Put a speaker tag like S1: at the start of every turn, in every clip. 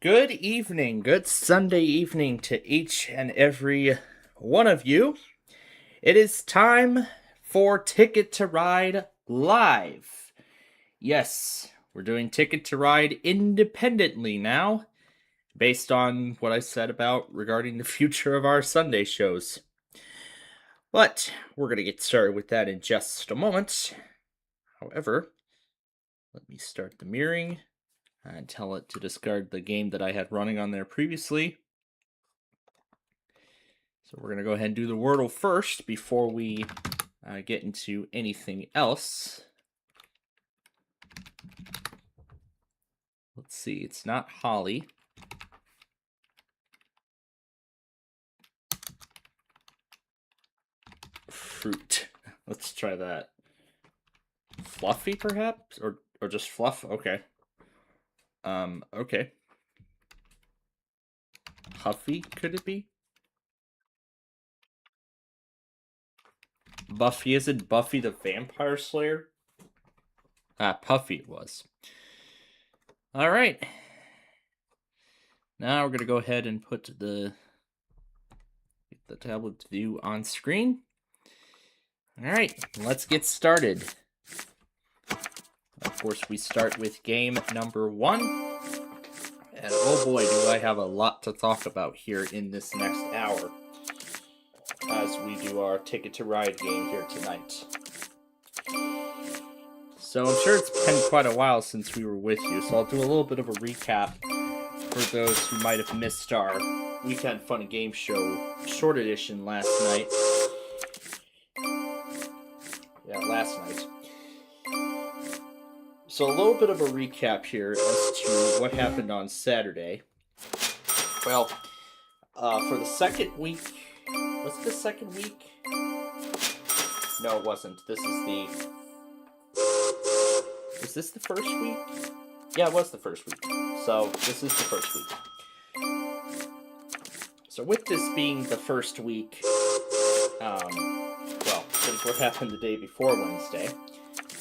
S1: Good evening, good Sunday evening to each and every one of you. It is time for Ticket to Ride Live. Yes, we're doing Ticket to Ride independently now, based on what I said about regarding the future of our Sunday shows. But we're going to get started with that in just a moment. However, let me start the mirroring and tell it to discard the game that I had running on there previously. So we're going to go ahead and do the Wordle first before we get into anything else. Let's see, it's not holly. Fruit. Let's try that. Fluffy, perhaps? Or just fluff? Okay. Okay. Huffy, could it be? Buffy, is it Buffy the Vampire Slayer? Puffy it was. Alright. Now we're going to go ahead and put the tablet view on screen. Alright, let's get started. Of course, we start with game number 1. And oh boy, do I have a lot to talk about here in this next hour as we do our Ticket to Ride game here tonight. So I'm sure it's been quite a while since we were with you, so I'll do a little bit of a recap for those who might have missed our Weekend Fun and Game Show short edition last night. Yeah, last night. So a little bit of a recap here as to what happened on Saturday. Well, for the second week... Was it the second week? No, it wasn't. This is the... Was this the first week? Yeah, it was the first week. So, this is the first week. So, with this being the first week, well, since what happened the day before Wednesday,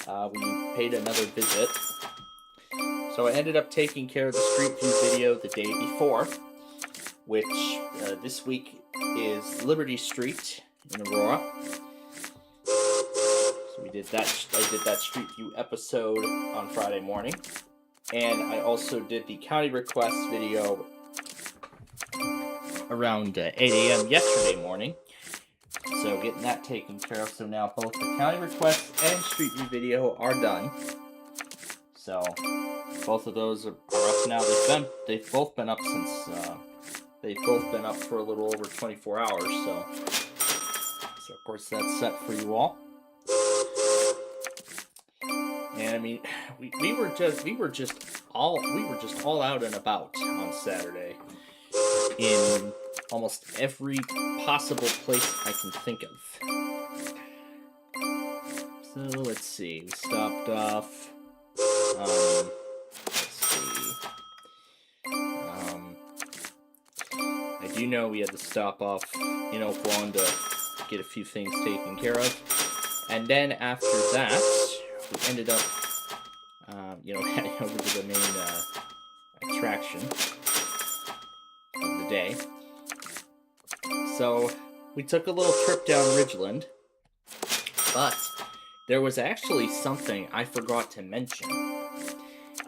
S1: we paid another visit. So, I ended up taking care of the Street View video the day before, which this week is Liberty Street in Aurora. So we did that. I did that Street View episode on Friday morning, and I also did the county request video around 8 a.m. yesterday morning. So getting that taken care of. So now both the county request and Street View video are done. So both of those are up now. They've both been up since they've both been up for a little over 24 hours. So of course that's set for you all. And I mean, we were just all out and about on Saturday in almost every possible place I can think of. So let's see, we stopped off. Let's see. I do know we had to stop off in Oak Lawn to get a few things taken care of, and then after that, we ended up, heading over to the main attraction of the day. So we took a little trip down Ridgeland, but there was actually something I forgot to mention.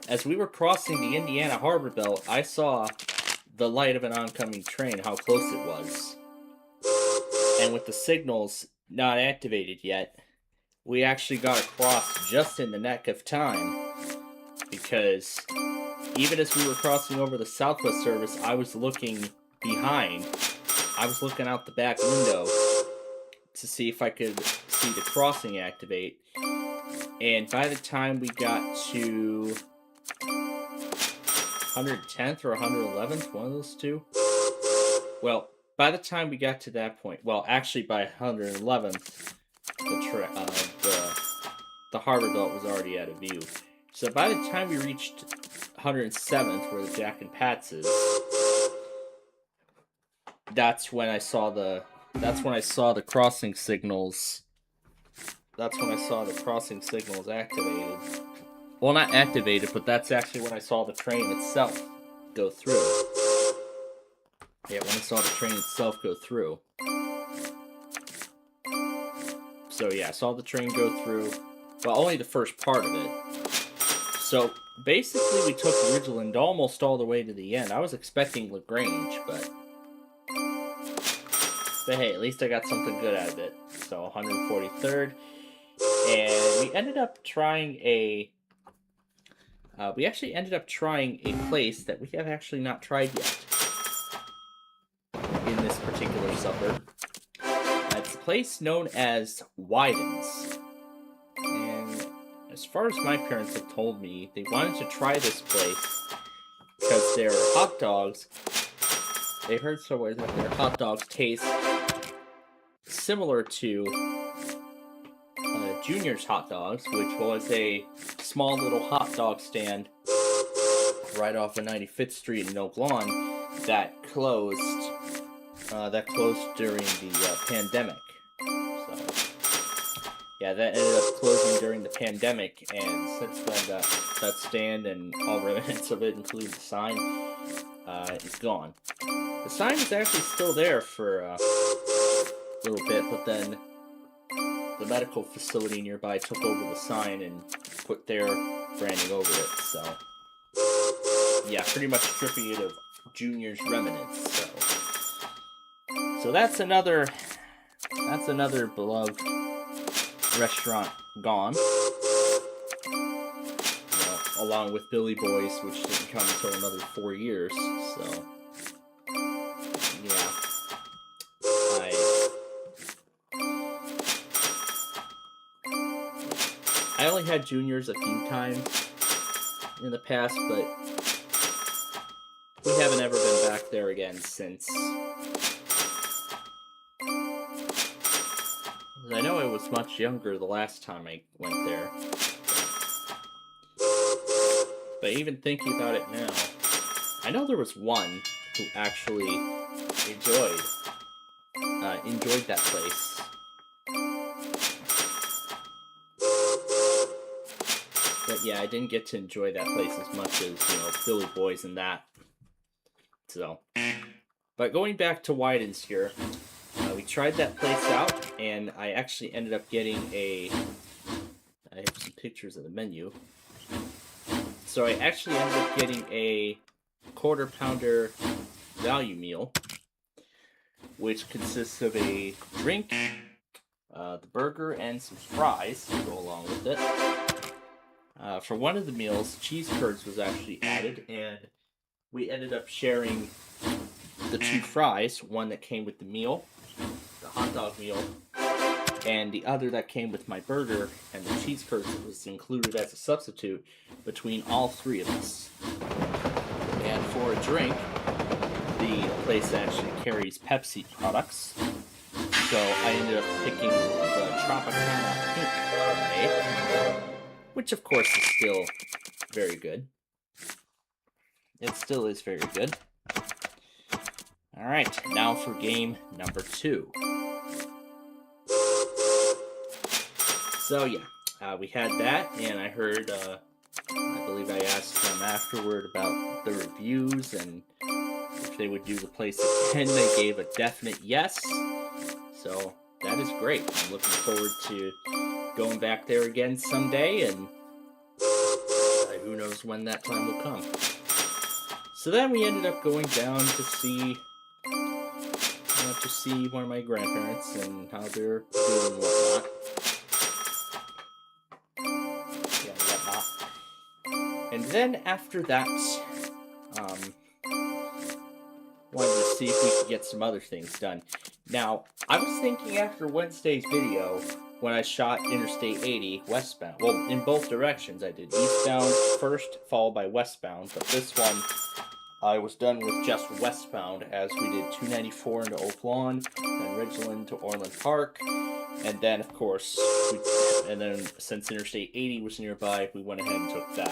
S1: As we were crossing the Indiana Harbor Belt, I saw the light of an oncoming train, how close it was. And with the signals not activated yet, we actually got across just in the nick of time, because even as we were crossing over the Southwest service, I was looking behind. I was looking out the back window to see if I could see the crossing activate. And by the time we got to 110th or 111th, one of those two. Well, by the time we got to that point, well, actually by 111th, the harbor belt was already out of view. So by the time we reached 107th, where the Jack and Pat's is, that's when I saw the crossing signals. That's when I saw the crossing signals activated. Well, not activated, but that's actually when I saw the train itself go through. Yeah, when I saw the train itself go through. So yeah, I saw the train go through. Well, only the first part of it. So basically, we took Ridgeland almost all the way to the end. I was expecting LaGrange, but hey, at least I got something good out of it. So 143rd, and we ended up trying a. We actually ended up trying a place that we have actually not tried yet in this particular suburb. It's a place known as Wyden's. And as far as my parents have told me, they wanted to try this place because their hot dogs, they heard somewhere that their hot dogs taste similar to Junior's Hot Dogs, which was a small little hot dog stand right off of 95th Street in Oak Lawn that closed during the pandemic. So yeah, that ended up closing during the pandemic, and since then that stand and all remnants of it, including the sign, is gone. The sign is actually still there for a little bit, but then the medical facility nearby took over the sign and put their branding over it, so yeah, pretty much stripping it of Junior's remnants. So that's another beloved restaurant gone. Along with Billy Boys, which didn't come until another 4 years, so yeah. I only had Juniors a few times in the past, but we haven't ever been back there again since. I know I was much younger the last time I went there. But even thinking about it now, I know there was one who actually enjoyed that place. But yeah, I didn't get to enjoy that place as much as, Billy Boys and that. So, but going back to Wyden's here, we tried that place out, and I actually ended up getting I have some pictures of the menu. So I actually ended up getting a quarter pounder value meal, which consists of a drink, the burger, and some fries to go along with it. For one of the meals, cheese curds was actually added, and we ended up sharing the 2 fries, one that came with the meal, the hot dog meal, and the other that came with my burger, and the cheese curds that was included as a substitute between all 3 of us. And for a drink, the place actually carries Pepsi products, so I ended up picking the Tropicana Pink lemonade, which of course is still very good. It still is very good. Alright, now for game number 2. So yeah, we had that, and I heard, I believe I asked them afterward about the reviews and if they would do the place again. They gave a definite yes, so that is great. I'm looking forward to going back there again someday, and who knows when that time will come. So then we ended up going down to see one of my grandparents and how they're doing and whatnot. And then after that, wanted to see if we could get some other things done. Now, I was thinking after Wednesday's video, when I shot Interstate 80 westbound, well, in both directions, I did eastbound first, followed by westbound, but this one, I was done with just westbound, as we did 294 into Oak Lawn, then Ridgeland to Orland Park, and then, of course, since Interstate 80 was nearby, we went ahead and took that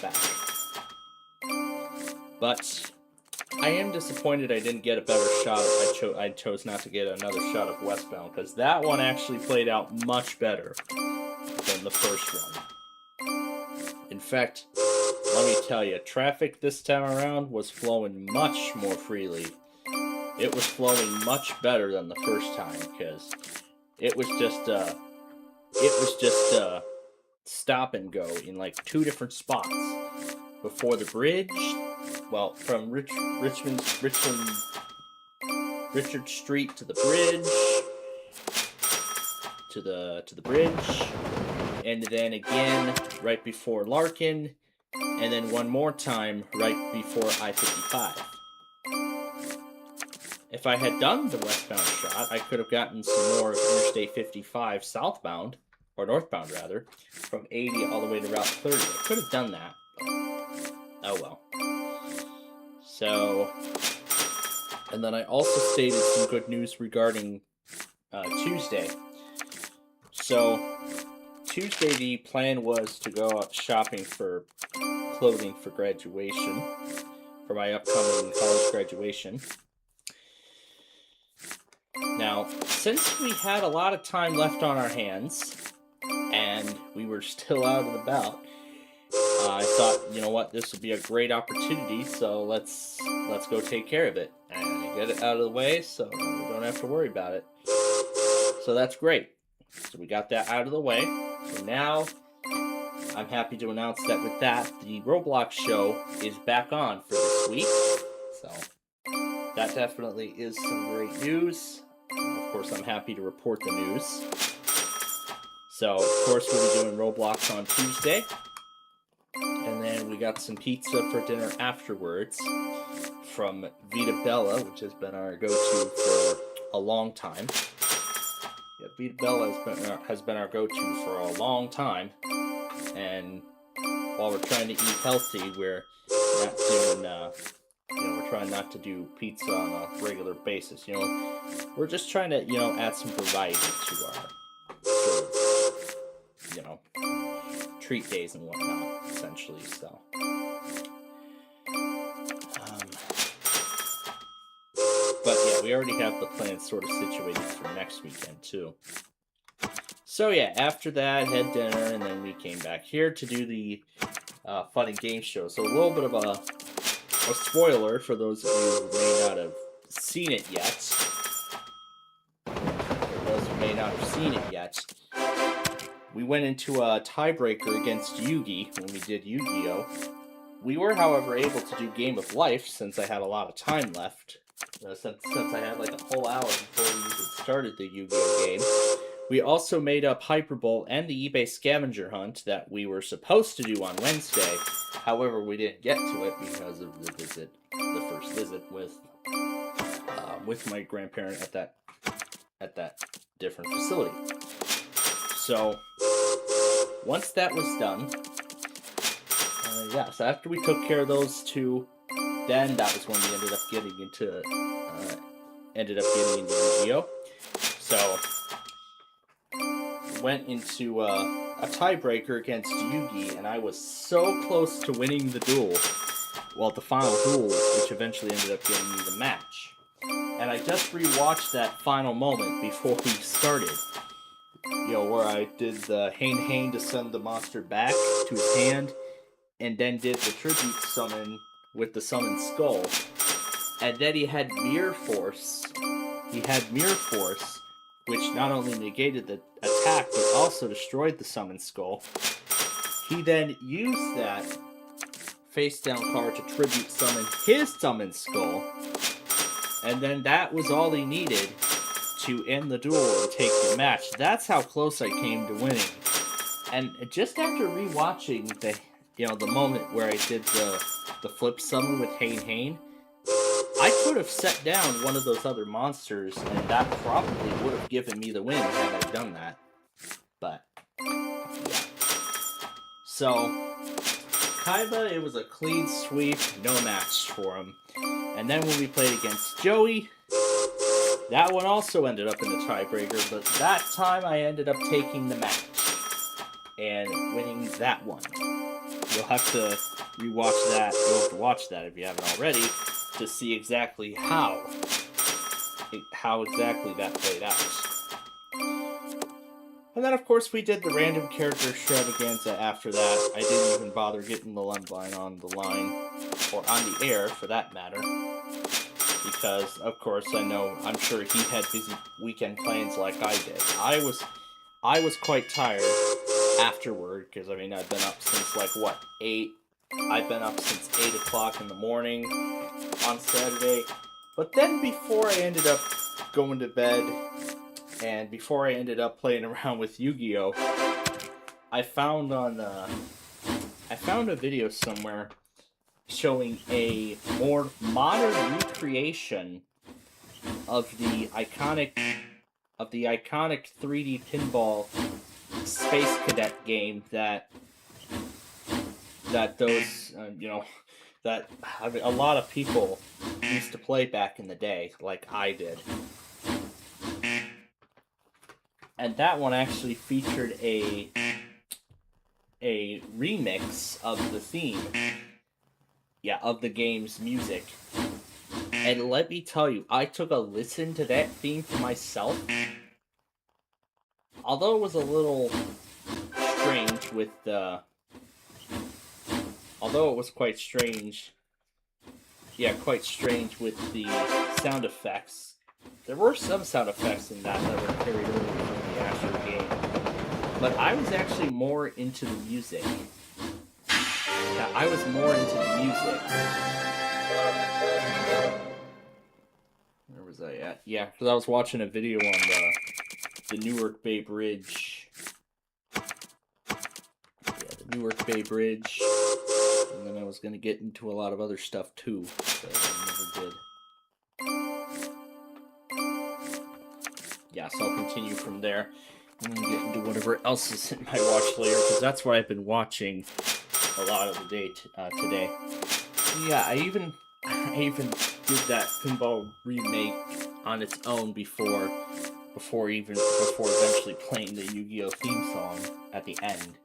S1: back. But I am disappointed I didn't get a better shot. I chose not to get another shot of westbound, because that one actually played out much better than the first one. In fact, let me tell you, traffic this time around was flowing much more freely. It was flowing much better than the first time, because it was just stop and go in like 2 different spots before the bridge. Well, from Richard Street to the bridge, to the bridge, and then again right before Larkin, and then one more time right before I-55. If I had done the westbound shot, I could have gotten some more of Interstate 55 southbound, or northbound rather, from 80 all the way to Route 30. I could have done that, but oh well. So, and then I also stated some good news regarding Tuesday. So, Tuesday the plan was to go out shopping for clothing for graduation, for my upcoming college graduation. Now, since we had a lot of time left on our hands, and we were still out and about, I thought, you know what, this would be a great opportunity, so let's go take care of it and get it out of the way so we don't have to worry about it. So that's great. So we got that out of the way. So now I'm happy to announce that with that, the Roblox show is back on for this week. So that definitely is some great news. Of course, I'm happy to report the news. So, of course, we'll be doing Roblox on Tuesday. And then we got some pizza for dinner afterwards from Vita Bella, which has been our go-to for a long time. Yeah, Vita Bella has been our go-to for a long time. And while we're trying to eat healthy, we're not doing, we're trying not to do pizza on a regular basis. We're just trying to, add some variety to our sort of, treat days and whatnot, essentially. So, but yeah, we already have the plans sort of situated for next weekend too. So yeah, after that, had dinner, and then we came back here to do the fun and game show. So a little bit of a spoiler for those of you who may not have seen it yet. We went into a tiebreaker against Yugi when we did Yu-Gi-Oh! We were, however, able to do Game of Life since I had a lot of time left. Since I had like a whole hour before we even started the Yu-Gi-Oh! Game. We also made up Hyperbolt and the eBay scavenger hunt that we were supposed to do on Wednesday. However, we didn't get to it because of the first visit with my grandparent at that different facility. So once that was done, so after we took care of those two, then that was when we ended up getting into Yu-Gi-Oh! So went into a tiebreaker against Yugi, and I was so close to winning the duel. Well, the final duel, which eventually ended up getting me the match. And I just rewatched that final moment before we started. Where I did the Hain to send the monster back to his hand, and then did the tribute summon with the summoned skull. And then he had Mirror Force. Which not only negated the attack, but also destroyed the summoned skull. He then used that face-down card to tribute summon his summoned skull. And then that was all he needed to end the duel and take the match. That's how close I came to winning. And just after rewatching the moment where I did the flip summon with Hain, I could have set down one of those other monsters, and that probably would have given me the win had I done that. But, yeah. So, Kaiba, it was a clean sweep, no match for him. And then when we played against Joey, that one also ended up in the tiebreaker, but that time I ended up taking the match and winning that one. You'll have to rewatch that. You'll have to watch that if you haven't already to see exactly how exactly that played out. And then, of course, we did the random character extravaganza after that. I didn't even bother getting the Lundvine on the line, or on the air, for that matter. Because, of course, I'm sure he had busy weekend plans like I did. I was quite tired afterward, because, I mean, I've been up since, like, what, 8? I've been up since 8 o'clock in the morning on Saturday. But then before I ended up going to bed, and before I ended up playing around with Yu-Gi-Oh, I found a video somewhere showing a more modern recreation of the iconic 3D pinball Space Cadet game that those that a lot of people used to play back in the day, like I did. And that one actually featured a remix of the theme, of the game's music. And let me tell you, I took a listen to that theme for myself. Although it was a little strange with the... Although it was quite strange with the sound effects. There were some sound effects in that were carried over from the actual game. But I was actually more into the music. Yeah, I was more into the music. Where was I at? Yeah, because I was watching a video on the Newark Bay Bridge. Yeah, the Newark Bay Bridge. And then I was going to get into a lot of other stuff too, but I never did. Yeah, so I'll continue from there. I'm going to get into whatever else is in my watch later, because that's what I've been watching a lot of the day today. Yeah, I even did that pinball remake on its own before eventually playing the Yu-Gi-Oh theme song at the end.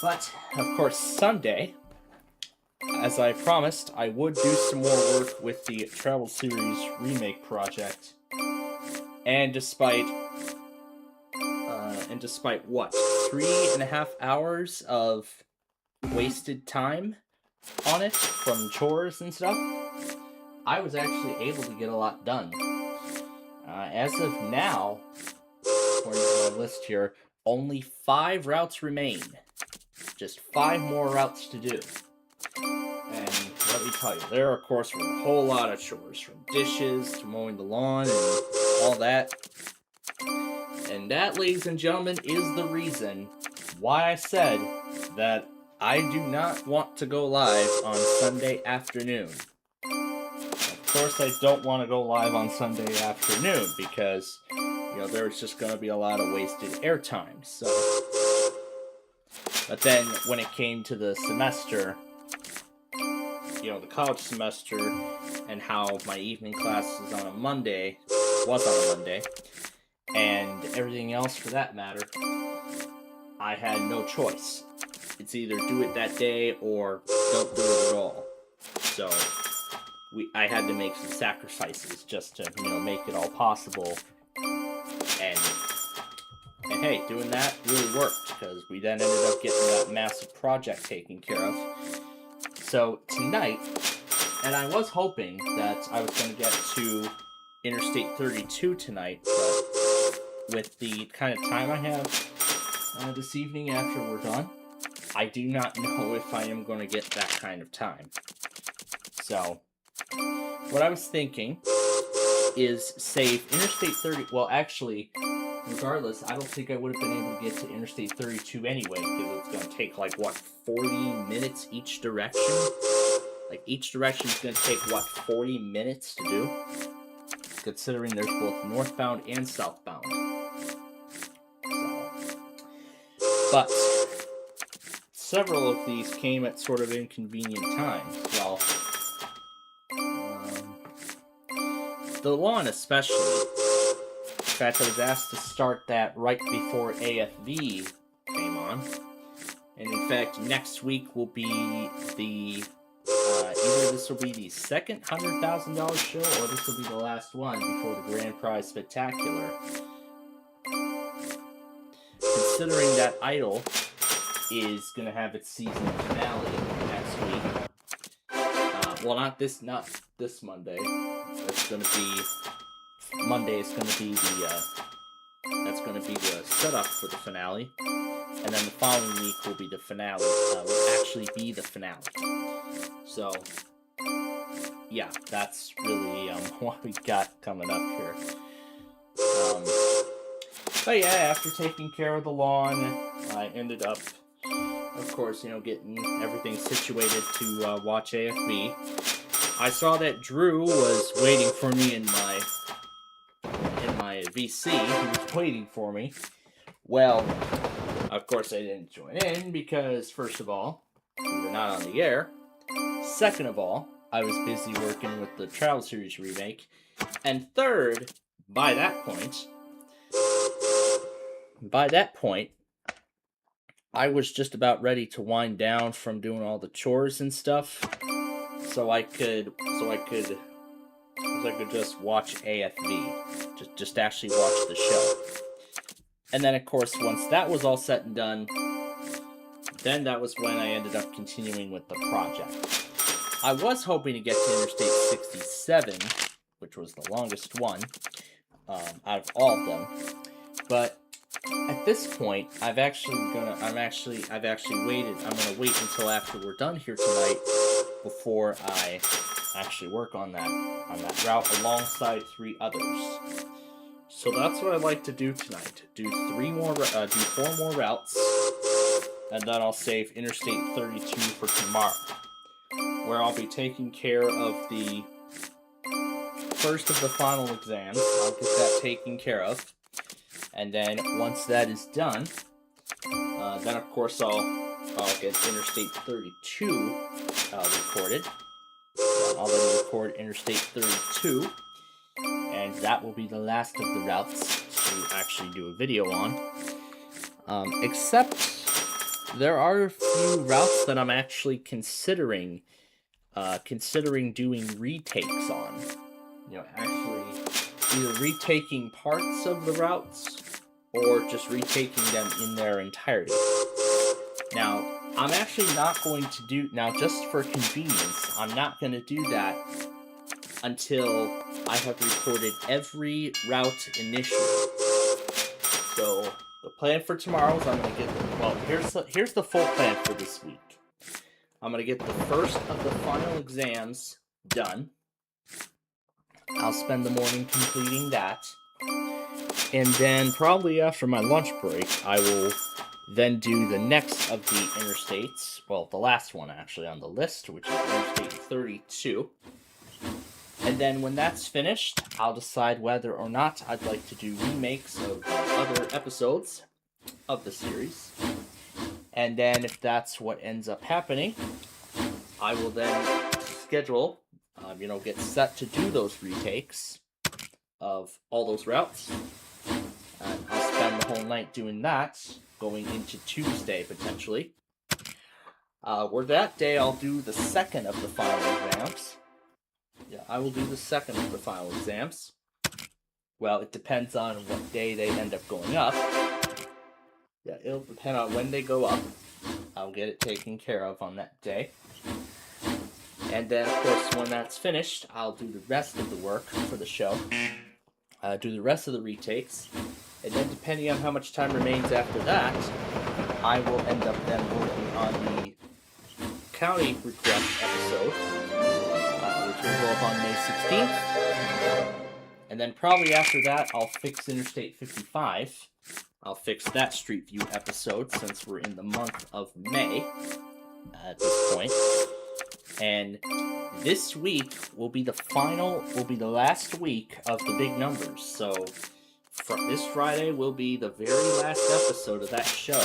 S1: But, of course, Sunday, as I promised, I would do some more work with the Travel Series remake project. And despite what, 3.5 hours of wasted time on it from chores and stuff, I was actually able to get a lot done. As of now, according to my list here, only 5 routes remain. Just 5 more routes to do. And let me tell you, there, of course, were a whole lot of chores, from dishes to mowing the lawn and all that. And that, ladies and gentlemen, is the reason why I said that I do not want to go live on Sunday afternoon. Of course, I don't want to go live on Sunday afternoon because, there's just going to be a lot of wasted airtime. So, but then when it came to the semester, the college semester, and how my evening class was on a Monday, and everything else for that matter, I had no choice. It's either do it that day or don't do it at all. So I had to make some sacrifices just to, make it all possible. And hey, doing that really worked, because we then ended up getting that massive project taken care of. So tonight, and I was hoping that I was going to get to Interstate 32 tonight, but with the kind of time I have this evening after we're done, I do not know if I am going to get that kind of time. So, what I was thinking is save Interstate 30... Well, actually, regardless, I don't think I would have been able to get to Interstate 32 anyway, because it's going to take, 40 minutes each direction? Each direction is going to take, 40 minutes to do? Considering there's both northbound and southbound. So, but several of these came at sort of inconvenient times. Well, the one especially. In fact, I was asked to start that right before AFV came on. And in fact, next week will be the... either this will be the second $100,000 show, or this will be the last one before the Grand Prize Spectacular. considering that Idol is going to have its season finale next week. Well, not this Monday. It's going to be Monday. Is going to be that's going to be the setup for the finale, and then the following week will be the finale. Will actually be the finale. So, yeah, that's really what we got coming up here. But yeah, after taking care of the lawn, I ended up, of course, getting everything situated to watch AFB. I saw that Drew was waiting for me in my VC. He was waiting for me. Well, of course I didn't join in because, first of all, we were not on the air. Second of all, I was busy working with the Travel Series remake. And third, by that point, I was just about ready to wind down from doing all the chores and stuff, so I could just watch AFV, just actually watch the show. And then, of course, once that was all said and done, then that was when I ended up continuing with the project. I was hoping to get to Interstate 67, which was the longest one out of all of them, but at this point, I'm gonna wait until after we're done here tonight before I actually work on that route alongside 3 others. So that's what I'd like to do tonight. Do 4 more routes, and then I'll save Interstate 32 for tomorrow, where I'll be taking care of the first of the final exams. I'll get that taken care of. And then once that is done, then of course I'll get Interstate 32 recorded. I'll then record Interstate 32, and that will be the last of the routes to actually do a video on. Except there are a few routes that I'm actually considering doing retakes on. Actually either retaking parts of the routes or just retaking them in their entirety. Now, I'm actually not going to do, just for convenience, I'm not going to do that until I have recorded every route initially. So, the plan for tomorrow is I'm going to get, here's the full plan for this week. I'm going to get the first of the final exams done. I'll spend the morning completing that. And then probably after my lunch break, I will then do the next of the interstates. Well, the last one actually on the list, which is Interstate 32. And then when that's finished, I'll decide whether or not I'd like to do remakes of other episodes of the series. And then if that's what ends up happening, I will then schedule, get set to do those retakes of all those routes. And I'll spend the whole night doing that, going into Tuesday, potentially. Where that day, I'll do the second of the final exams. Yeah, I will do the second of the final exams. Well, it depends on what day they end up going up. Yeah, it'll depend on when they go up. I'll get it taken care of on that day. And then, of course, when that's finished, I'll do the rest of the work for the show. Do the rest of the retakes. And then, depending on how much time remains after that, I will end up then working on the county request episode, which will go up on May 16th. And then probably after that, I'll fix Interstate 55. I'll fix that Street View episode since we're in the month of May at this point. And this week will be the last week of the big numbers. So this Friday will be the very last episode of that show.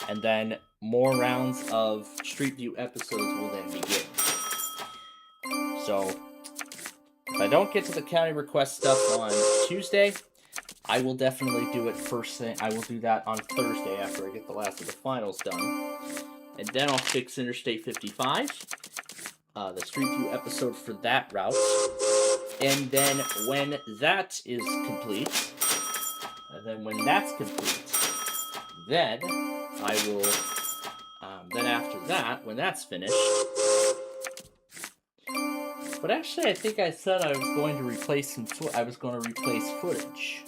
S1: And then more rounds of Street View episodes will then begin. So if I don't get to the county request stuff on Tuesday, I will definitely do it first thing. I will do that on Thursday after I get the last of the finals done. And then I'll fix Interstate 55, the Street View episode for that route. And then when that is complete, then I will, then after that, when that's finished, but actually I think I said I was going to replace replace footage.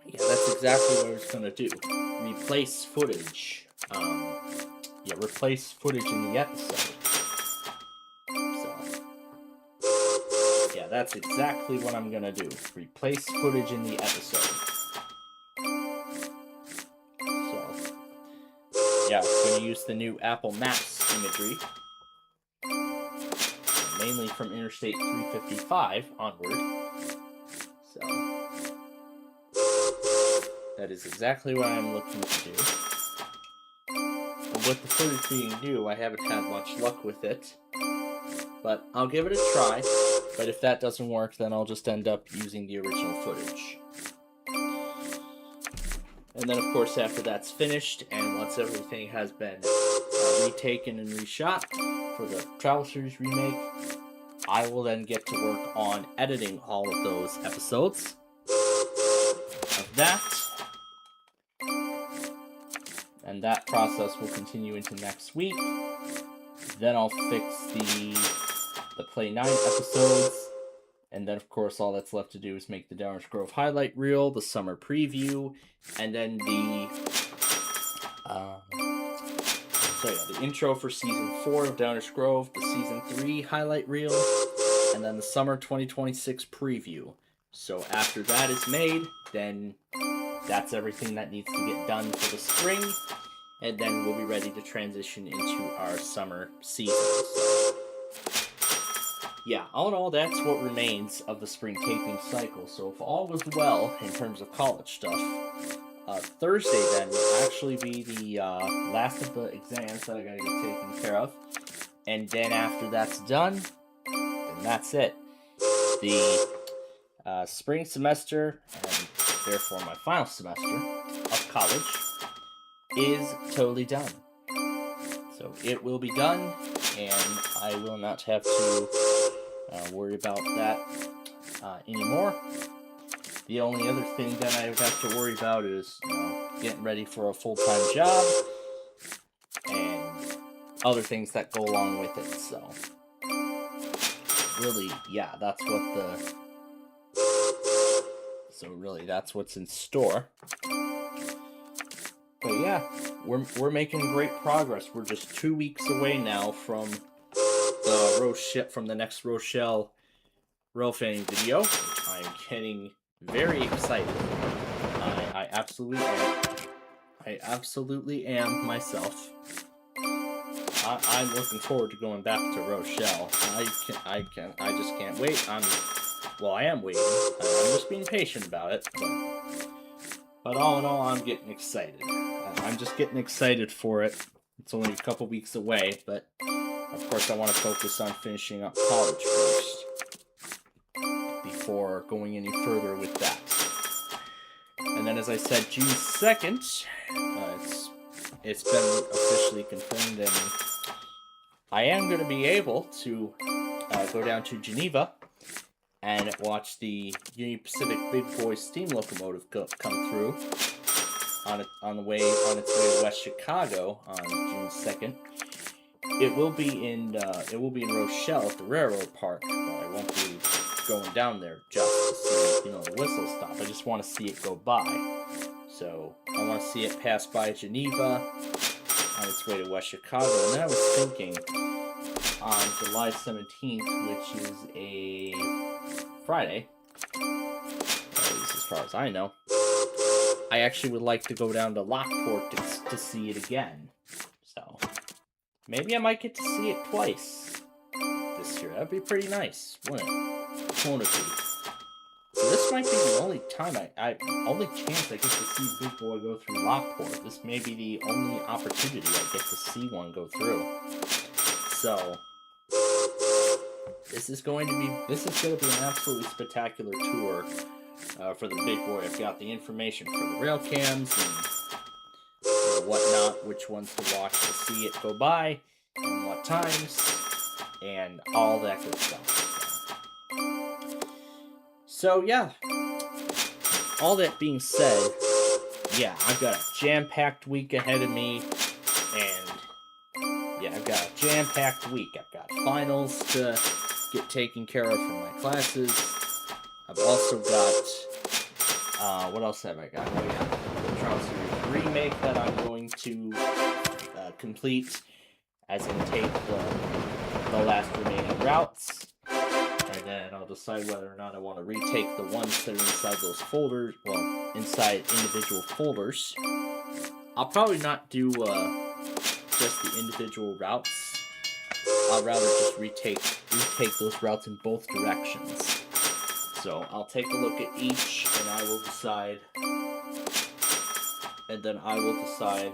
S1: Yeah, that's exactly what I was going to do. Replace footage. Replace footage in the episode. So, yeah, that's exactly what I'm going to do. Replace footage in the episode. So, yeah, I'm going to use the new Apple Maps imagery. Mainly from Interstate 355 onward. So, that is exactly what I'm looking to do. And with the footage being new, I haven't had much luck with it. But I'll give it a try. But if that doesn't work, then I'll just end up using the original footage. And then, of course, after that's finished, and once everything has been retaken and reshot for the Travel Series remake, I will then get to work on editing all of those episodes of that. And that process will continue into next week. Then I'll fix the Play 9 episodes. And then, of course, all that's left to do is make the Downers Grove highlight reel, the summer preview, and then the intro for Season 4 of Downers Grove, the Season 3 highlight reel, and then the summer 2026 preview. So after that is made, then that's everything that needs to get done for the spring, and then we'll be ready to transition into our summer season. So, yeah, all in all, that's what remains of the spring taping cycle. So if all was well in terms of college stuff, Thursday then will actually be the last of the exams that I gotta get taken care of. And then after that's done, then that's it. The spring semester, and therefore my final semester of college, is totally done. So it will be done, and I will not have to worry about that anymore. The only other thing that I would have to worry about is getting ready for a full-time job and other things that go along with it. So really, yeah, that's what's in store. But yeah, we're making great progress. We're just 2 weeks away now from the next Rochelle Royal Fanning video, which I'm getting very excited. I absolutely am myself. I'm looking forward to going back to Rochelle. I just can't wait. I am waiting. I'm just being patient about it. But all in all, I'm getting excited. I'm just getting excited for it. It's only a couple weeks away, but of course I want to focus on finishing up college first before going any further with that. And then, as I said, June 2nd, it's been officially confirmed, and I am going to be able to go down to Geneva and watch the Union Pacific Big Boy steam locomotive come through on its way to West Chicago on June 2nd. It will be in Rochelle at the railroad park, but I won't be going down there just to see the whistle stop. I just want to see it go by. So I want to see it pass by Geneva on its way to West Chicago. And then I was thinking on July 17th, which is a Friday, at least as far as I know, I actually would like to go down to Lockport to see it again. So maybe I might get to see it twice this year. That'd be pretty nice, wouldn't it? Won't it be? So this might be the only time only chance I get to see Big Boy go through Lockport. This may be the only opportunity I get to see one go through. So this is going to be an absolutely spectacular tour for the Big Boy. I've got the information for the rail cams and whatnot, which ones to watch to see it go by, and what times, and all that good stuff. So yeah, all that being said, yeah, I've got a jam-packed week ahead of me, and yeah, I've got a jam-packed week. I've got finals to get taken care of for my classes. I've also got, what else have I got? Oh yeah, the Trial Series remake that I'm going to complete, as in take the last remaining routes. And then I'll decide whether or not I want to retake the ones that are inside those folders, well, inside individual folders. I'll probably not do just the individual routes. I'll rather just retake those routes in both directions. So I'll take a look at each, and I will decide. And then I will decide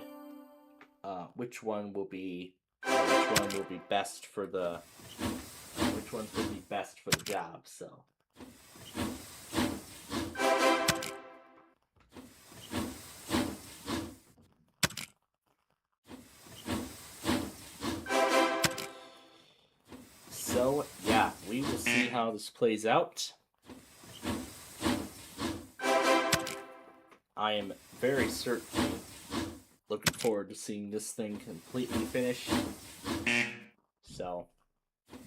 S1: which one will be best for the job. So. So, yeah, we will see how this plays out. I am very certainly looking forward to seeing this thing completely finished. So,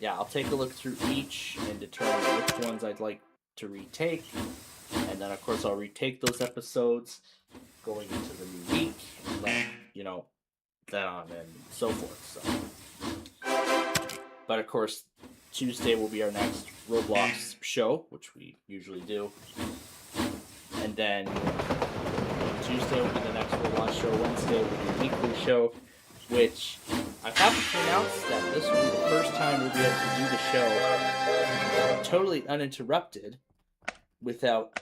S1: yeah, I'll take a look through each and determine which ones I'd like to retake. And then, of course, I'll retake those episodes going into the new week. And then, then on and so forth. So. But, of course, Tuesday will be our next Roblox show, which we usually do. And then Tuesday will be the next Roblox show. Wednesday will be a weekly show, which I'm happy to announce that this will be the first time we'll be able to do the show totally uninterrupted without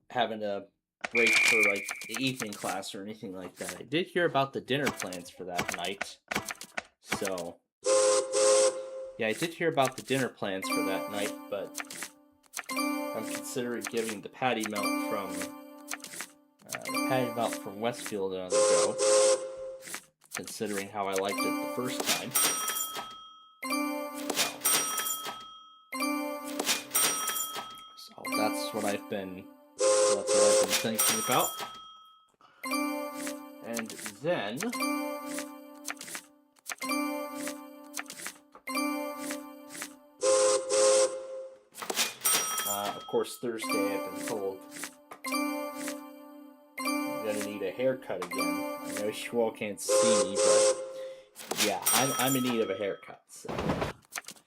S1: having to break for like the evening class or anything like that. I did hear about the dinner plans for that night. So, yeah, I did hear about the dinner plans for that night, but I'm considering giving the patty melt from Westfield another go, considering how I liked it the first time. So that's what I've been thinking about. And then of course, Thursday I've been told I'm gonna need a haircut again. I know you all can't see me, but yeah, I'm in need of a haircut. So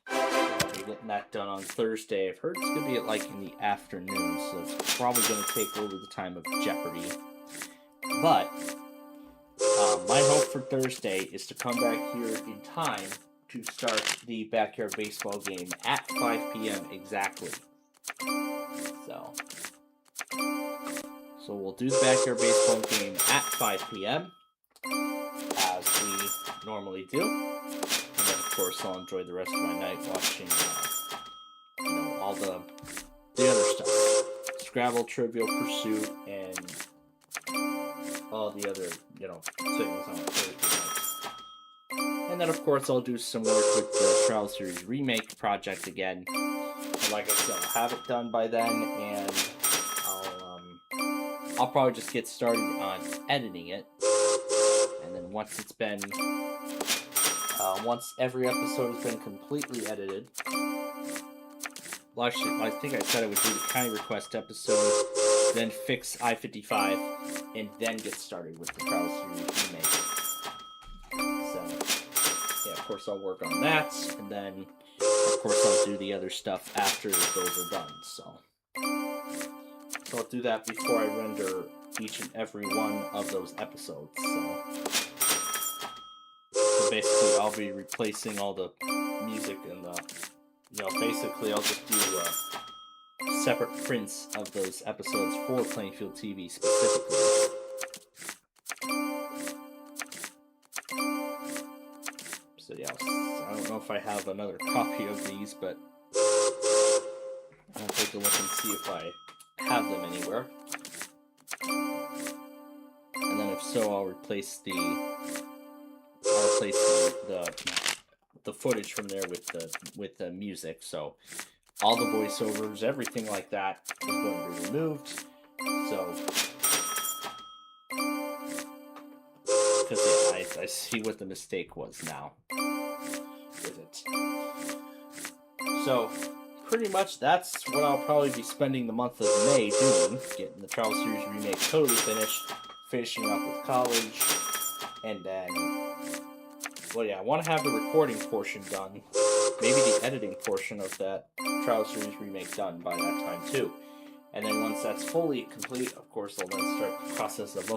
S1: I'll be getting that done on Thursday. I've heard it's gonna be at like in the afternoon, so it's probably gonna take over the time of Jeopardy. But my hope for Thursday is to come back here in time to start the backyard baseball game at 5 p.m. exactly. So we'll do the backyard baseball game at 5 p.m. as we normally do. And then, of course, I'll enjoy the rest of my night watching, all the other stuff. Scrabble, Trivial Pursuit, and all the other, things on Thursday night. And then, of course, I'll do some work with the Trial Series remake project again. And like I said, I'll have it done by then, and I'll probably just get started on editing it. And then once it's been, once every episode has been completely edited, well, actually, I think I said I would do the County Request episode, then fix I-55, and then get started with the Trial Series remake. So, yeah, of course I'll work on that, and then, of course, I'll do the other stuff after those are done, so I'll do that before I render each and every one of those episodes, so basically I'll be replacing all the music and basically I'll just do separate prints of those episodes for Plainfield TV specifically. So yeah, I don't know if I have another copy of these, but I'll take a look and see if I have them anywhere. And then if so, I'll replace the footage from there with the music. So all the voiceovers, everything like that is going to be removed. So because I see what the mistake was now with it. So, pretty much that's what I'll probably be spending the month of May doing. Getting the Trial Series remake totally finished, finishing up with college, and then, well, yeah, I want to have the recording portion done. Maybe the editing portion of that Trial Series remake done by that time too. And then once that's fully complete, of course, I'll then start the process of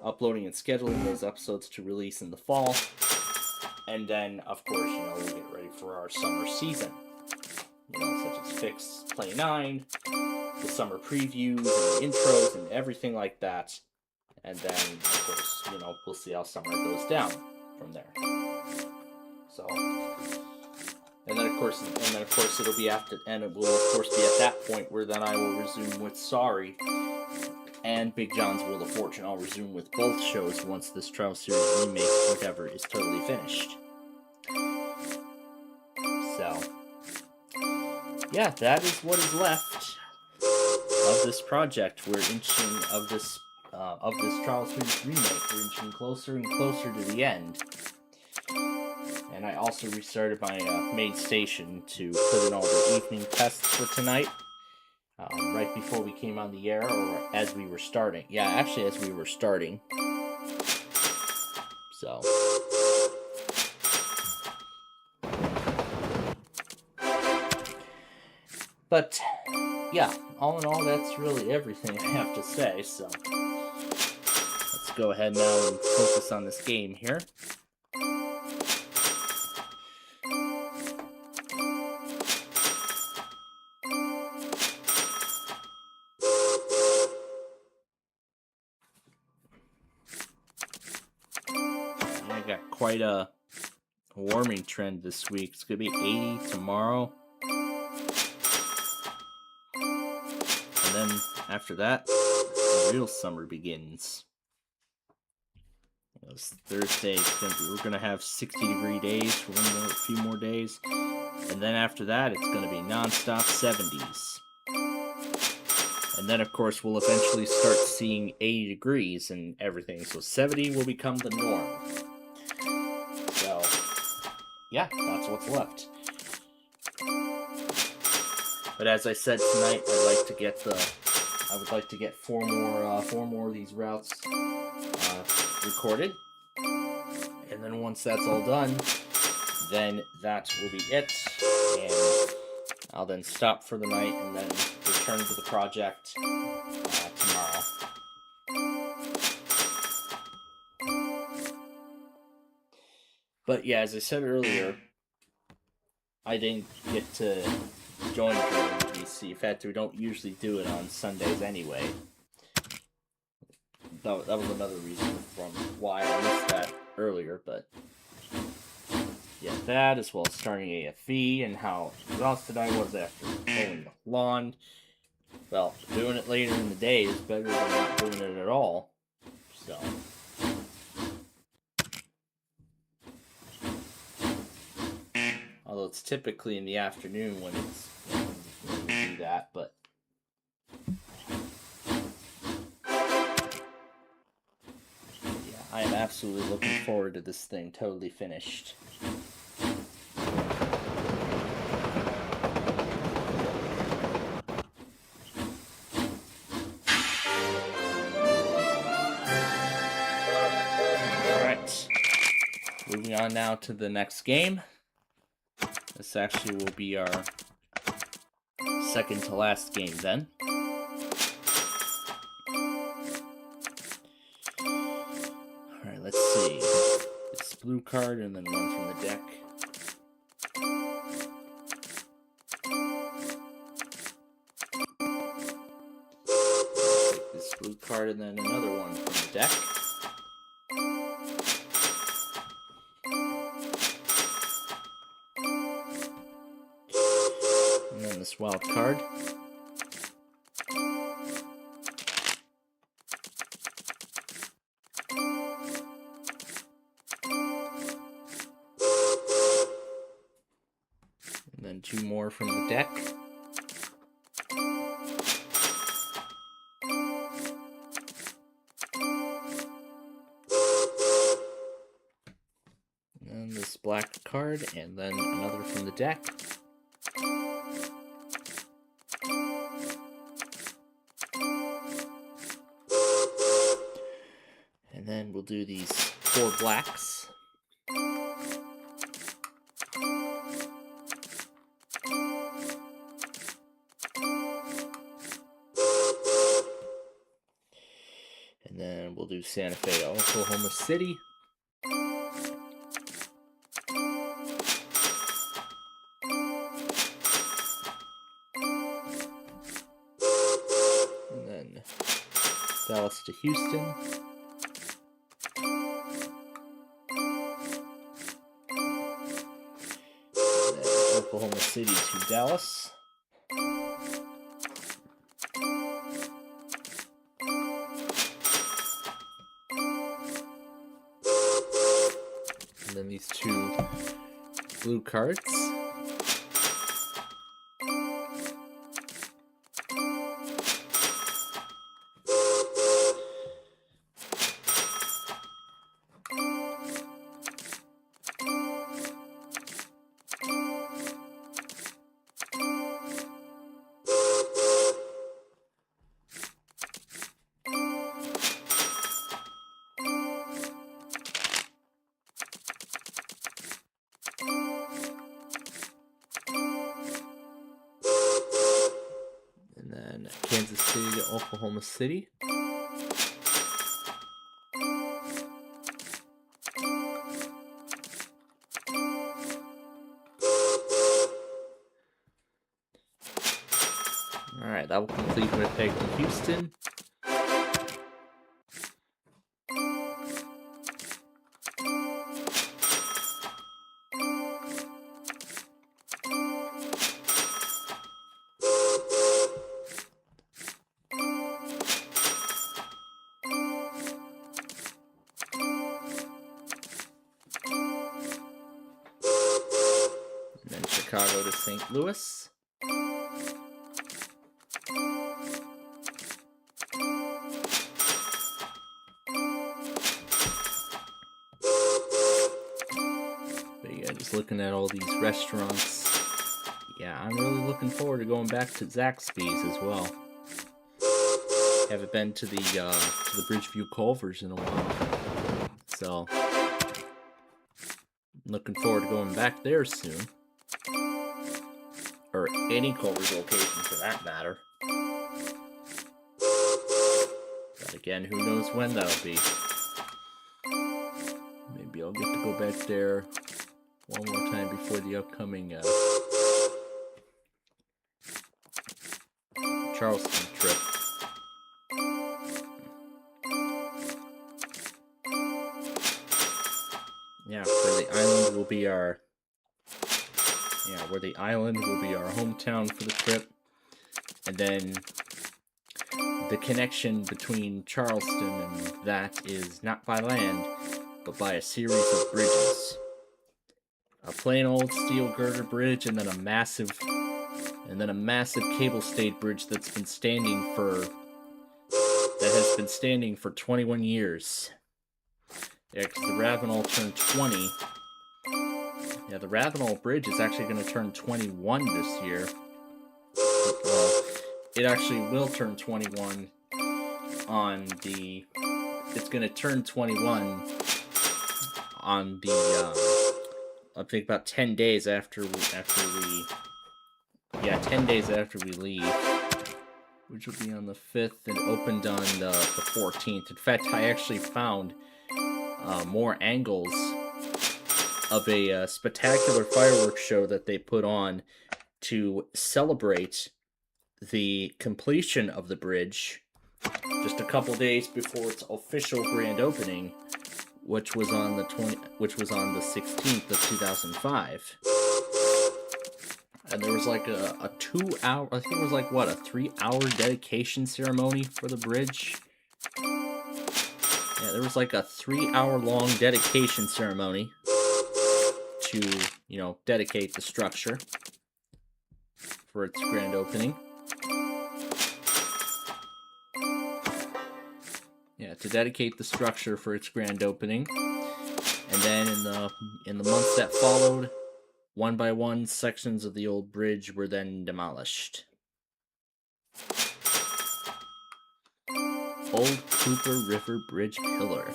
S1: uploading and scheduling those episodes to release in the fall. And then, of course, we'll get ready for our summer season. Such as Fix Play 9, the summer previews and the intros and everything like that. And then, of course, we'll see how summer goes down from there. So, and then of course it'll be after, and it will of course be at that point where then I will resume with Sorry and Big John's Wheel of Fortune. I'll resume with both shows once this Trial Series remake, whatever, is totally finished. So, yeah, that is what is left of this project. We're inching of this Trial Series remake. We're inching closer and closer to the end. And I also restarted my main station to put in all the evening tests for tonight. Right before we came on the air, or as we were starting. Yeah, actually as we were starting. So. But, yeah, all in all, that's really everything I have to say, so. Let's go ahead now and focus on this game here. I got quite a warming trend this week. It's going to be 80 tomorrow. And then after that, the real summer begins. It's Thursday. We're going to have 60-degree days for a few more days. And then after that, it's going to be nonstop 70s. And then, of course, we'll eventually start seeing 80 degrees and everything. So 70 will become the norm. So, yeah, that's what's left. But as I said tonight, I would like to get four more of these routes recorded. And then once that's all done, then that will be it. And I'll then stop for the night and then return to the project tomorrow. But yeah, as I said earlier, I didn't get to join during the DC. In fact, we don't usually do it on Sundays anyway. That was another reason from why I missed that earlier, but yeah, that as well as starting AFE and how exhausted I was after mowing the lawn. Well, doing it later in the day is better than not doing it at all. So. Although it's typically in the afternoon when we do that, but. Yeah, I am absolutely looking forward to this thing totally finished. Moving on now to the next game. This actually will be our second to last game then. Alright, let's see. This blue card and then one from the deck. Take this blue card and then another one from the deck. This wild card. And then two more from the deck. And this black card, and then another from the deck. And then we'll do these 4 blacks. And then we'll do Santa Fe, Oklahoma City. And then Dallas to Houston. And then Oklahoma City to Dallas. And then these 2 blue cards. And then Kansas City to Oklahoma City. Alright, that will complete Winnipeg to Houston. And then Chicago to St. Louis. But yeah, just looking at all these restaurants. Yeah, I'm really looking forward to going back to Zaxby's as well. Haven't been to the Bridgeview Culvers in a while, so looking forward to going back there soon, or any Culvers location for that matter. But again, who knows when that'll be. Maybe I'll get to go back there one more time before the upcoming Charleston trip. Yeah, where the island will be our hometown for the trip. And then the connection between Charleston and that is not by land, but by a series of bridges. A plain old steel girder bridge, and then a massive cable stayed bridge that has been standing for 21 years. Yeah, because the Ravenel turned 20. Yeah, the Ravenel Bridge is actually going to turn 21 this year. Well, it actually will turn 21 on the... It's going to turn 21 on the... I think about 10 days after we... Yeah, 10 days after we leave. Which will be on the 5th and opened on the 14th. In fact, I actually found... more angles of a spectacular fireworks show that they put on to celebrate the completion of the bridge just a couple days before its official grand opening, which was on the 16th of 2005. And there was like a 2-hour, I think it was like, what, a 3-hour dedication ceremony for the bridge. Yeah, there was like a 3-hour-long dedication ceremony to, dedicate the structure for its grand opening. Yeah, to dedicate the structure for its grand opening. And And then in the months that followed, one by one, sections of the old bridge were then demolished. Old Cooper River Bridge Pillar.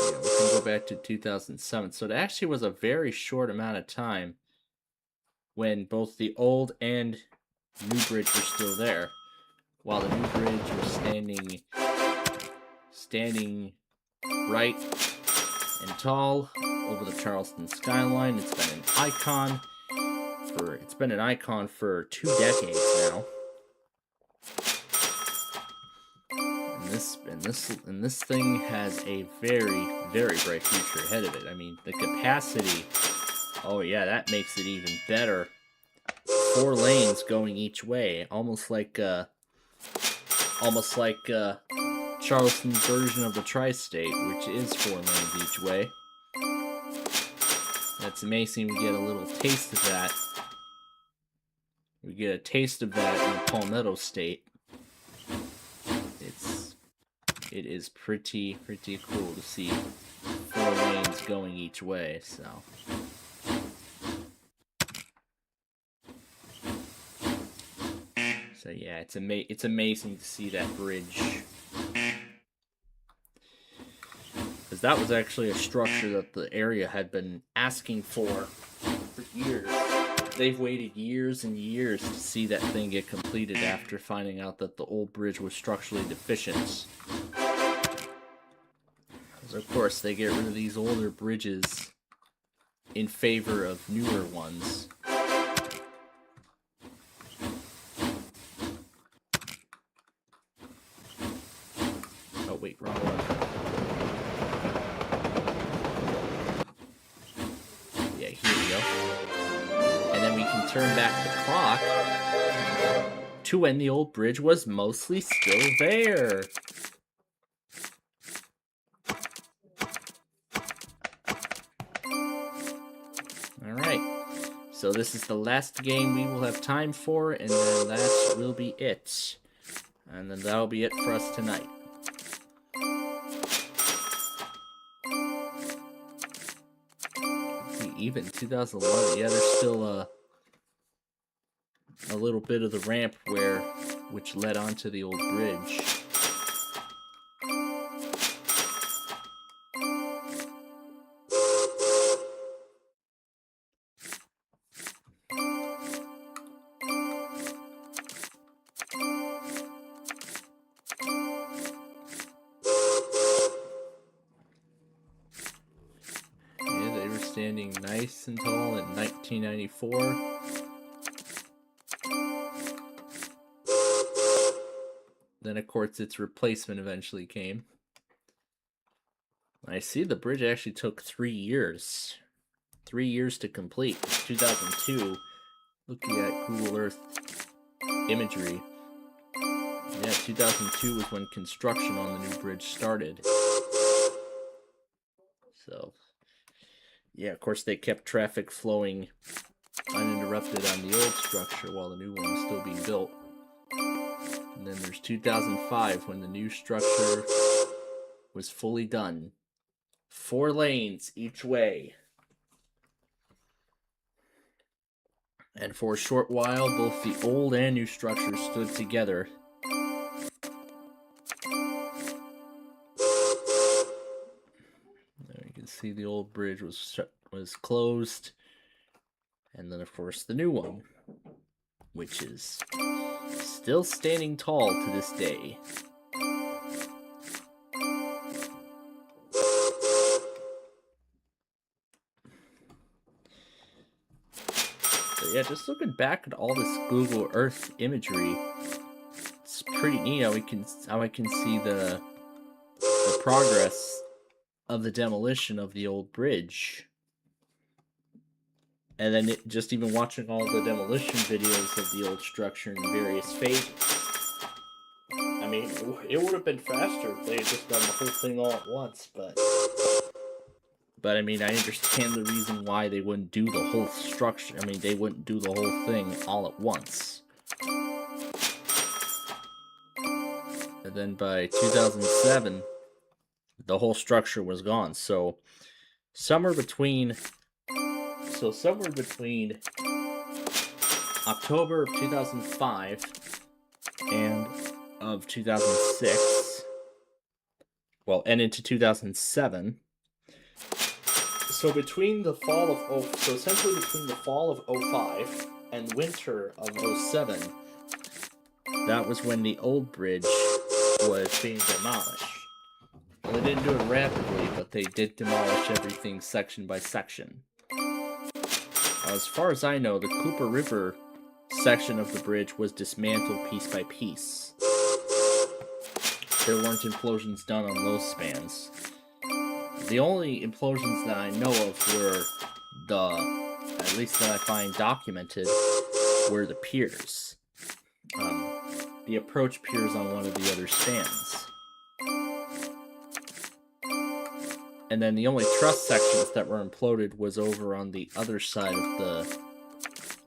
S1: Yeah, we can go back to 2007. So it actually was a very short amount of time when both the old and new bridge were still there, while the new bridge was standing bright and tall over the Charleston skyline. It's been an icon for 2 decades now. And this thing has a very, very bright future ahead of it. I mean, the capacity, oh yeah, that makes it even better. 4 lanes going each way, almost like Charleston's version of the Tri-State, which is 4 lanes each way. That's amazing. We get a little taste of that. We get a taste of that in Palmetto State. It is pretty cool to see 4 lanes going each way. So yeah, it's amazing to see that bridge, because that was actually a structure that the area had been asking for years. They've waited years and years to see that thing get completed after finding out that the old bridge was structurally deficient. Because of course they get rid of these older bridges in favor of newer ones. Oh wait, wrong one. Yeah, here we go. And then we can turn back the clock to when the old bridge was mostly still there. Alright, so this is the last game we will have time for, and then that will be it. And then that'll be it for us tonight. Even 2011, yeah, there's still a little bit of the ramp which led onto the old bridge. Standing nice and tall in 1994. Then, of course, its replacement eventually came. I see the bridge actually took 3 years. 3 years to complete. 2002. Looking at Google Earth imagery. Yeah, 2002 was when construction on the new bridge started. So... yeah, of course, they kept traffic flowing uninterrupted on the old structure while the new one was still being built. And then there's 2005 when the new structure was fully done. 4 lanes each way. And for a short while, both the old and new structures stood together. See, the old bridge was closed, and then of course the new one, which is still standing tall to this day. So yeah, just looking back at all this Google Earth imagery, it's pretty neat how I can see the progress of the demolition of the old bridge. And then just even watching all the demolition videos of the old structure in various phases. I mean, it would have been faster if they had just done the whole thing all at once, but I mean, I understand the reason why they wouldn't do the whole structure. I mean, they wouldn't do the whole thing all at once. And then by 2007, the whole structure was gone. So somewhere between October of 2005 and of 2006, well, and into 2007. So between the fall of essentially between the fall of 05 and winter of 07, that was when the old bridge was being demolished. Well, they didn't do it rapidly, but they did demolish everything section by section. As far as I know, the Cooper River section of the bridge was dismantled piece by piece. There weren't implosions done on those spans. The only implosions that I know of were at least that I find documented, were the piers. The approach piers on one of the other spans. And then the only truss sections that were imploded was over on the other side of the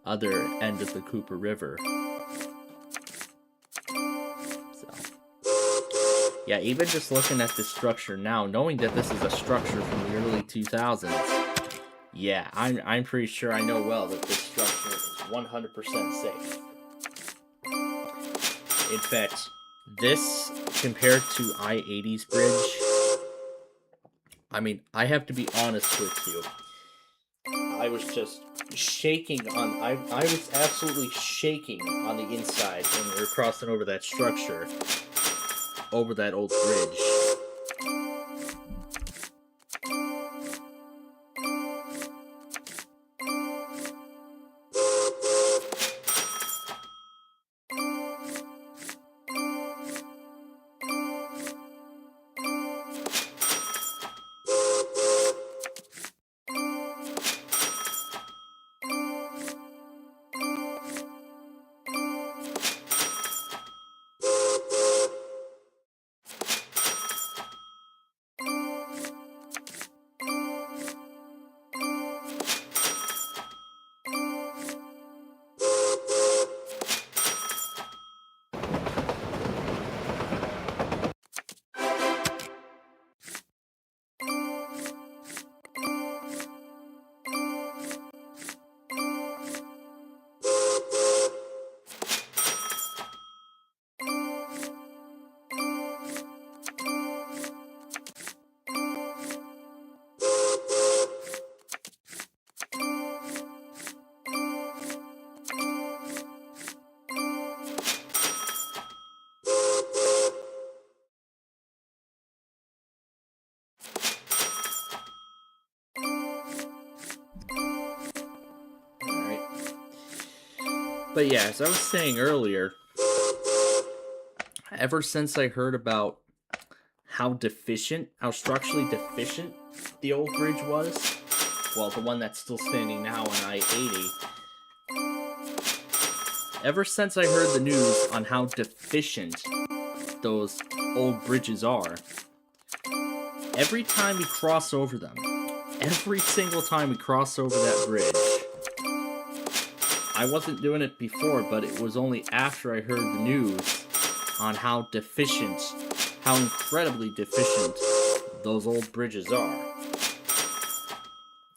S1: other end of the Cooper River. So, yeah, even just looking at this structure now, knowing that this is a structure from the early 2000s, yeah, I'm pretty sure I know well that this structure is 100% safe. In fact, this compared to I-80's bridge, I mean, I have to be honest with you. I was just shaking on... I was absolutely shaking on the inside when we were crossing over that structure, over that old bridge. But yeah, as I was saying earlier, ever since I heard about how structurally deficient the old bridge was, well, the one that's still standing now on I-80, ever since I heard the news on how deficient those old bridges are, every time we cross over them, every single time we cross over that bridge, I wasn't doing it before, but it was only after I heard the news on how incredibly deficient those old bridges are.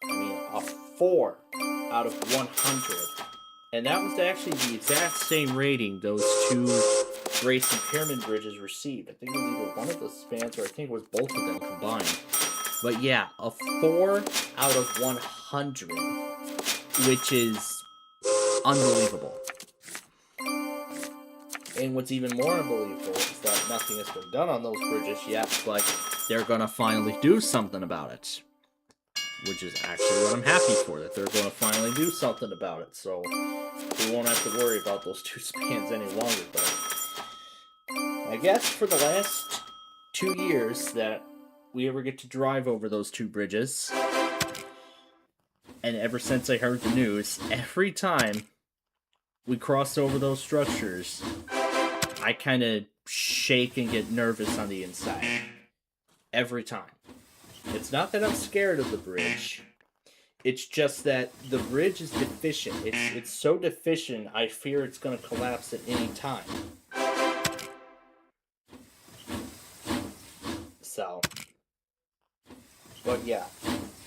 S1: I mean, a 4 out of 100. And that was actually the exact same rating those two Grace and Pearman bridges received. I think it was either one of the spans or I think it was both of them combined. But yeah, a 4 out of 100, which is unbelievable. And what's even more unbelievable is that nothing has been done on those bridges yet, but they're gonna finally do something about it. Which is actually what I'm happy for, that they're gonna finally do something about it, so we won't have to worry about those two spans any longer. But I guess for the last 2 years that we ever get to drive over those two bridges, and ever since I heard the news, every time we cross over those structures, I kind of shake and get nervous on the inside. Every time. It's not that I'm scared of the bridge. It's just that the bridge is deficient. It's so deficient, I fear it's going to collapse at any time. But yeah,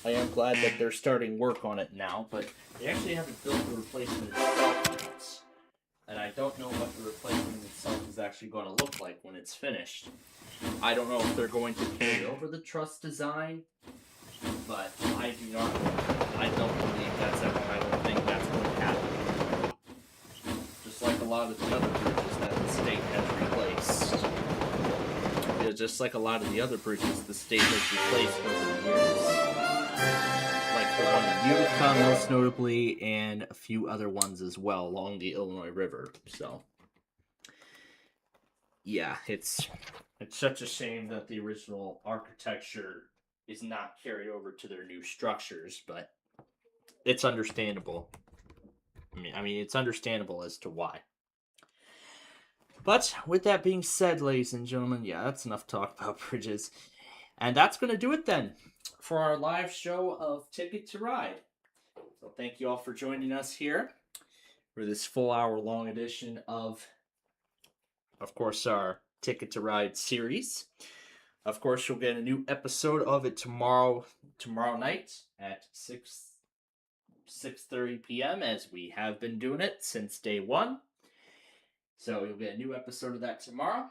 S1: I am glad that they're starting work on it now, but they actually haven't built the replacement itself yet. And I don't know what the replacement itself is actually going to look like when it's finished. I don't know if they're going to carry over the truss design, but I do not. I don't believe that's ever. I don't think that's going to happen. Just like a lot of the other bridges that the state has replaced. Yeah, just like a lot of the other bridges the state has replaced over the years. Like the one in Utica, most notably, and a few other ones as well along the Illinois River. So, yeah, it's such a shame that the original architecture is not carried over to their new structures, but it's understandable. I mean, it's understandable as to why. But with that being said, ladies and gentlemen, yeah, that's enough talk about bridges. And that's going to do it then for our live show of Ticket to Ride. So thank you all for joining us here for this full hour long edition of course, our Ticket to Ride series. Of course, you'll get a new episode of it tomorrow night at 6:30 p.m. as we have been doing it since day one. So you'll get a new episode of that tomorrow.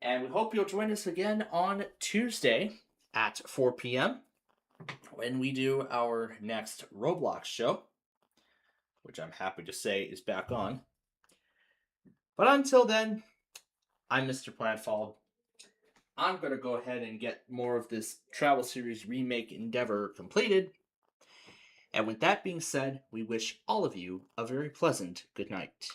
S1: And we hope you'll join us again on Tuesday at 4 p.m. when we do our next Roblox show, which I'm happy to say is back on. But until then, I'm Mr. Planfall. I'm going to go ahead and get more of this Travel Series remake endeavor completed. And with that being said, we wish all of you a very pleasant good night.